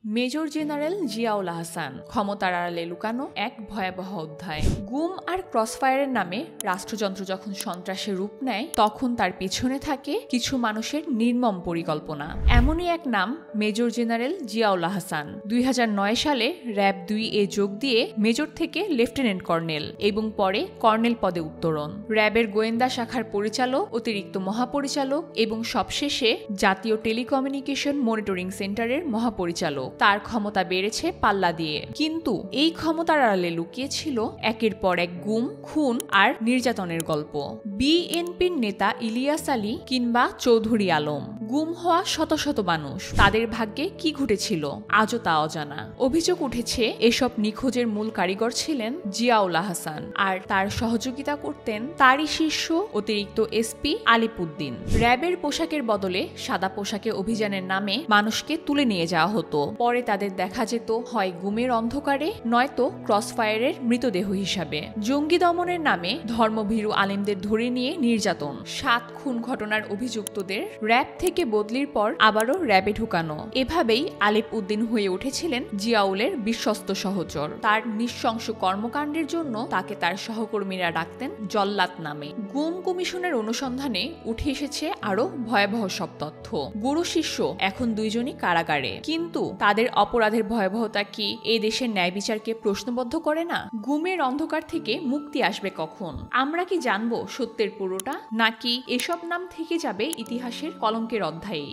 Major general Ziaul Ahsan, ক্ষমতার আড়ালে লুকানো এক ভয়াবহ অধ্যায়। গুম আর ক্রসফায়ারের নামে রাষ্ট্রযন্ত্র যখন সন্ত্রাসে রূপ নেয়, তখন তার পিছনে থাকে কিছু মানুষের নির্মম পরিকল্পনা। এমনই এক নাম মেজর জেনারেল জিয়াউল আহসান। 2009 সালে র্যাব 2-এ যোগ দিয়ে মেজর থেকে লেফটেন্যান্ট কর্নেল এবং পরে কর্নেল পদে উত্তরণ। র্যাবের গোয়েন্দা শাখার পরিচালক, অতিরিক্ত মহাপরিচালক এবং সবশেষে জাতীয় টেলিকমিউনিকেশন মনিটরিং সেন্টারের মহাপরিচালক। তার ক্ষমতা বেড়েছে পাল্লা দিয়ে, কিন্তু এই ক্ষমতার আড়ালে লুকিয়ে ছিল একের পর এক গুম, খুন আর নির্যাতনের গল্প। বিএনপির নেতা ইলিয়াস আলী কিংবা চৌধুরী আলম, গুম হওয়া শত শত মানুষ, তাদের ভাগ্যে কি ঘটেছিল আজও তা অজানা। অভিযোগ উঠেছে এসব নিখোঁজের মূল কারিগর ছিলেন জিয়াউল আহসান, আর তার সহযোগিতা করতেন তারই শিষ্য অতিরিক্ত এসপি আলিপ উদ্দিন। র্যাবের পোশাকের বদলে সাদা পোশাকে অভিযানের নামে মানুষকে তুলে নিয়ে যাওয়া হতো। পরে তাদের দেখা যেত হয় গুমের অন্ধকারে, নয়তো ক্রসফায়ারের মৃতদেহ হিসাবে। জঙ্গি দমনের নামে ধর্মভীরু আলেমদের ধরে নিয়ে নির্যাতন, 7 খুন ঘটনার অভিযুক্তদের র্যাব থেকে বদলির পর আবারও র্যাবে ঢুকানো। এভাবেই আলিপ উদ্দিন হয়ে উঠেছিলেন জিয়াউলের বিশ্বস্ত সহচর। তার নৃশংস কর্মকাণ্ডের জন্য তাকে তার সহকর্মীরা ডাকতেন জল্লাদ নামে। গুম কমিশনের অনুসন্ধানে উঠে এসেছে আরো ভয়াবহ সব তথ্য। গুরু শিষ্য এখন দুইজনই কারাগারে, কিন্তু তাদের অপরাধের ভয়াবহতা কি এই দেশের ন্যায় বিচারকে প্রশ্নবদ্ধ করে না? গুমের অন্ধকার থেকে মুক্তি আসবে কখন? আমরা কি জানবো সত্যের পুরোটা, নাকি এসব নাম থেকে যাবে ইতিহাসের কলঙ্কের অধ্যায়ে?